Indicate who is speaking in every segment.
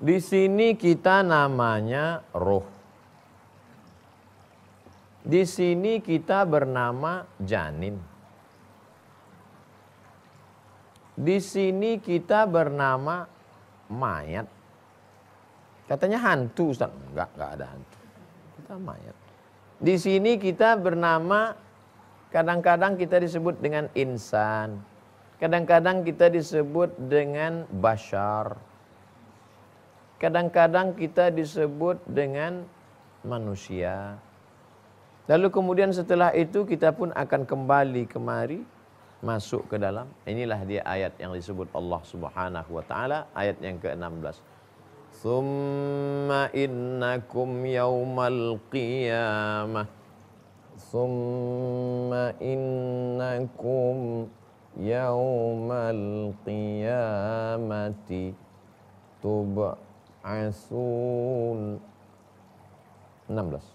Speaker 1: Di sini kita namanya roh. Di sini kita bernama janin. Di sini kita bernama mayat. Katanya hantu, Ustaz. Enggak ada hantu. Kita mayat. Di sini kita bernama, kadang-kadang kita disebut dengan insan. Kadang-kadang kita disebut dengan bashar. Kadang-kadang kita disebut dengan manusia. Lalu kemudian setelah itu kita pun akan kembali kemari, masuk ke dalam. Inilah dia ayat yang disebut Allah Subhanahu wa taala, ayat yang ke-16. Summa innakum yaumal qiyamah. Summa innakum yaumal qiyamati tub'asun. 16.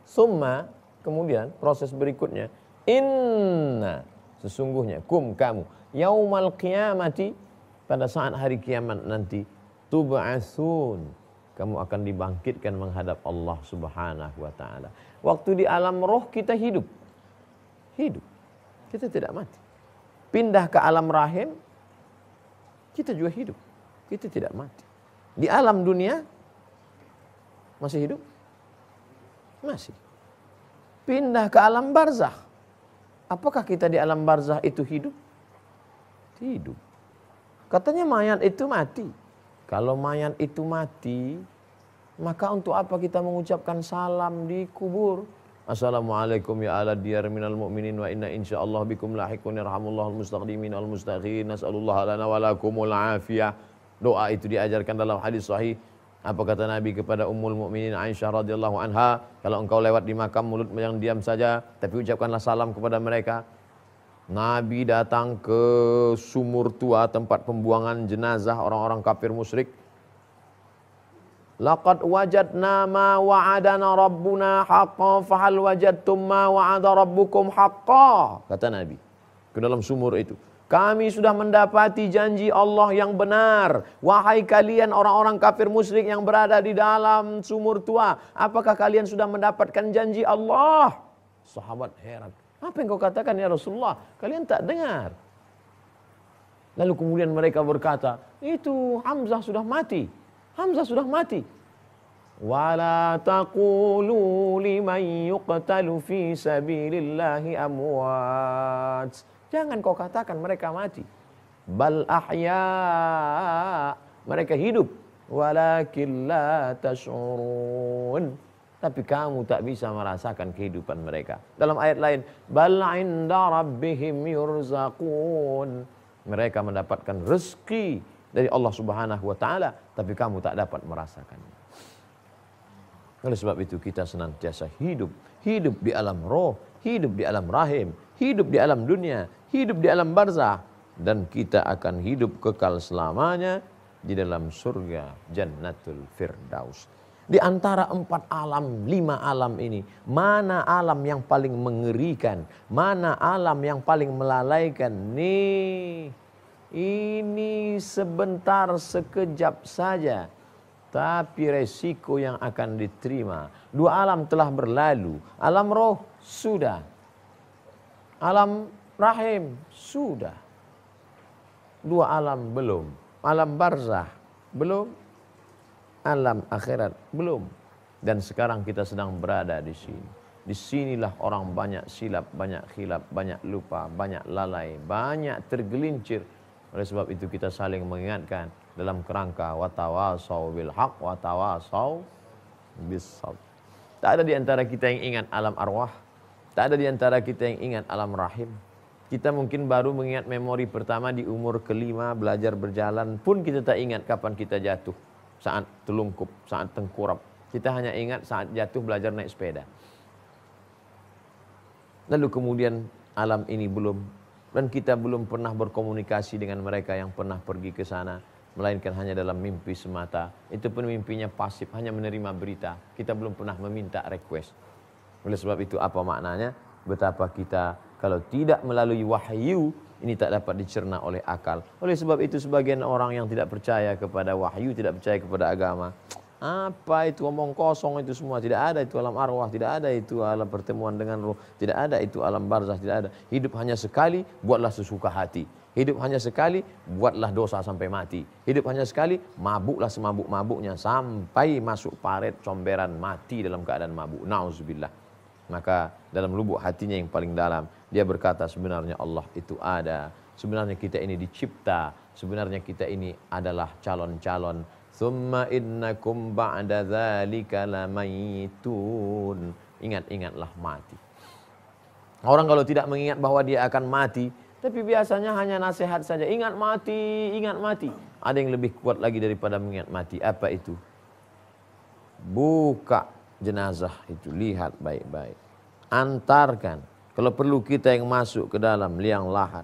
Speaker 1: Summa, kemudian proses berikutnya, inna, sesungguhnya, kum, kamu, yaumal qiyamati, pada saat hari kiamat nanti, tub'asun, kamu akan dibangkitkan menghadap Allah Subhanahu wa taala. Waktu di alam roh kita hidup. Hidup. Kita tidak mati. Pindah ke alam rahim, kita juga hidup. Kita tidak mati. Di alam dunia masih hidup? Masih. Pindah ke alam barzakh. Apakah kita di alam barzakh itu hidup? Hidup. Katanya mayat itu mati. Kalau mayat itu mati, maka untuk apa kita mengucapkan salam di kubur? Assalamualaikum ya ala diyar minal mu'minin wa inna insyaallah bikum lahiqun yarhamullahul mustaqdimin wal mustakhirin nas'alullah lana wa lakumul afiyah. Doa itu diajarkan dalam hadis sahih. Apa kata Nabi kepada Ummul Mukminin Aisyah radhiyallahu anha, kalau engkau lewat di makam mulut yang diam saja, tapi ucapkanlah salam kepada mereka. Nabi datang ke sumur tua, tempat pembuangan jenazah orang-orang kafir musyrik. Laqad wajadna ma wa'adana rabbuna haqqan fahal wajadtum ma wa'ada rabbukum haqqan, kata Nabi ke dalam sumur itu. Kami sudah mendapati janji Allah yang benar. Wahai kalian orang-orang kafir musyrik yang berada di dalam sumur tua, apakah kalian sudah mendapatkan janji Allah? Sahabat heran. Apa yang kau katakan ya Rasulullah? Kalian tak dengar. Lalu kemudian mereka berkata, itu Hamzah sudah mati. Hamzah sudah mati. Wala taqulu liman yuqtalu fi sabilillahi amwat. Jangan kau katakan mereka mati. Bal ahya. Mereka hidup. Walakin la tash'urun. Tapi kamu tak bisa merasakan kehidupan mereka. Dalam ayat lain, bal inda rabbihim yurzaqun. Mereka mendapatkan rezeki dari Allah Subhanahu wa taala, tapi kamu tak dapat merasakannya. Oleh sebab itu kita senantiasa hidup di alam roh, hidup di alam rahim, hidup di alam dunia, hidup di alam barzakh, dan kita akan hidup kekal selamanya di dalam surga Jannatul Firdaus. Di antara 4 alam, 5 alam ini, mana alam yang paling mengerikan? Mana alam yang paling melalaikan? Nih, ini sebentar, sekejap saja, tapi resiko yang akan diterima. 2 alam telah berlalu. Alam roh sudah. Alam rahim sudah. 2 alam belum. Alam barzakh belum. Alam akhirat belum. Dan sekarang kita sedang berada di sini. Disinilah orang banyak silap, banyak khilaf, banyak lupa, banyak lalai, banyak tergelincir. Oleh sebab itu kita saling mengingatkan dalam kerangka watawasau bil haq watawasau bis sabr. Tak ada di antara kita yang ingat alam arwah. Tak ada di antara kita yang ingat alam rahim. Kita mungkin baru mengingat memori pertama di umur ke-5, belajar berjalan pun kita tak ingat kapan kita jatuh. Saat telungkup, saat tengkurap. Kita hanya ingat saat jatuh belajar naik sepeda. Lalu kemudian alam ini belum. Dan kita belum pernah berkomunikasi dengan mereka yang pernah pergi ke sana. Melainkan hanya dalam mimpi semata. Itu pun mimpinya pasif, hanya menerima berita. Kita belum pernah meminta request. Oleh sebab itu apa maknanya? Betapa kita kalau tidak melalui wahyu, Ini tak dapat dicerna oleh akal. Oleh sebab itu sebagian orang yang tidak percaya kepada wahyu, tidak percaya kepada agama, apa itu omong kosong itu semua, tidak ada itu alam arwah, tidak ada itu alam pertemuan dengan roh, tidak ada itu alam barzah, tidak ada. Hidup hanya sekali, buatlah sesuka hati. Hidup hanya sekali, buatlah dosa sampai mati. Hidup hanya sekali, mabuklah semabuk-mabuknya sampai masuk paret comberan, mati dalam keadaan mabuk. Nauzubillah. Maka dalam lubuk hatinya yang paling dalam, dia berkata sebenarnya Allah itu ada. Sebenarnya kita ini dicipta. Sebenarnya kita ini adalah calon-calon. Thumma innakum ba'da dzalika lamayitun. Ingat-ingatlah mati. Orang kalau tidak mengingat bahwa dia akan mati, tapi biasanya hanya nasihat saja. Ingat mati, ingat mati. Ada yang lebih kuat lagi daripada mengingat mati. Apa itu? Buka jenazah itu, lihat baik-baik. Antarkan. Kalau perlu kita yang masuk ke dalam liang lahat.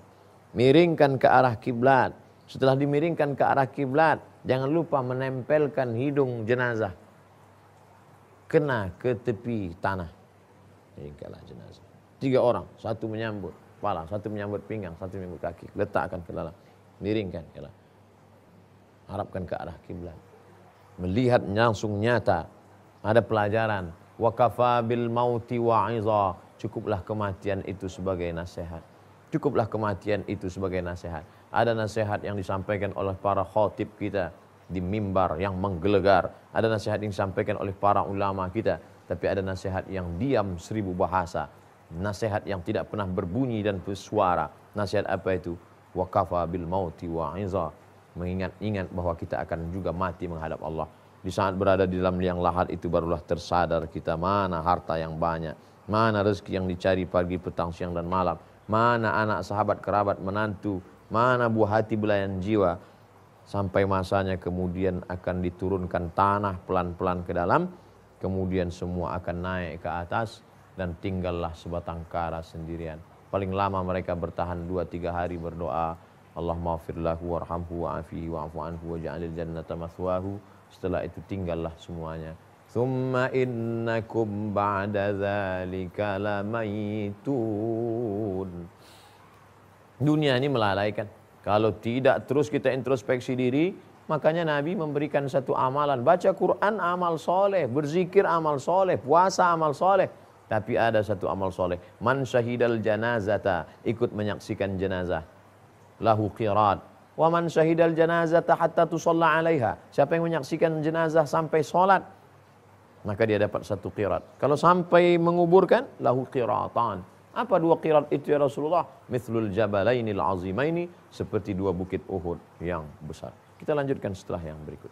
Speaker 1: Miringkan ke arah kiblat. Setelah dimiringkan ke arah kiblat, jangan lupa menempelkan hidung jenazah kena ke tepi tanah. Miringkanlah jenazah. 3 orang, satu menyambut kepala, satu menyambut pinggang, satu menyambut kaki. Letakkan ke dalam, miringkan ke dalam. Harapkan ke arah kiblat. Melihat langsung nyata, ada pelajaran. Wa kafa bil mauti wa'iza. Cukuplah kematian itu sebagai nasihat. Cukuplah kematian itu sebagai nasihat. Ada nasihat yang disampaikan oleh para khatib kita di mimbar yang menggelegar. Ada nasihat yang disampaikan oleh para ulama kita. Tapi ada nasihat yang diam 1000 bahasa. Nasihat yang tidak pernah berbunyi dan bersuara. Nasihat apa itu? Wa kafa bil mauti wa'iza. Mengingat-ingat bahwa kita akan juga mati menghadap Allah. Di saat berada di dalam liang lahat itu barulah tersadar kita mana harta yang banyak. Mana rezeki yang dicari pagi, petang, siang dan malam. Mana anak, sahabat, kerabat, menantu. Mana buah hati belayan jiwa. Sampai masanya kemudian akan diturunkan tanah pelan-pelan ke dalam. Kemudian semua akan naik ke atas. Dan tinggallah sebatang kara sendirian. Paling lama mereka bertahan 2-3 hari berdoa. Allahumma ighfir lahu warhamhu wa'afihi wa'fu anhu waj'alil jannata mathwahu. Setelah itu tinggallah semuanya. Thumma innakum ba'da dzalika lamayitun. Dunia ini melalaikan. Kalau tidak terus kita introspeksi diri, makanya Nabi memberikan satu amalan. Baca Quran amal soleh, berzikir amal soleh, puasa amal soleh. Tapi ada satu amal soleh. Man syahidal janazata, ikut menyaksikan jenazah. Lahu qirat. Wa man syahidal janazata hatta tusalla alaiha. Siapa yang menyaksikan jenazah sampai solat, maka dia dapat 1 qirat. Kalau sampai menguburkan, lahu qiratan. Apa 2 qirat itu ya Rasulullah? Mithlul jabalainil azimaini, seperti 2 bukit Uhud yang besar. Kita lanjutkan setelah yang berikut.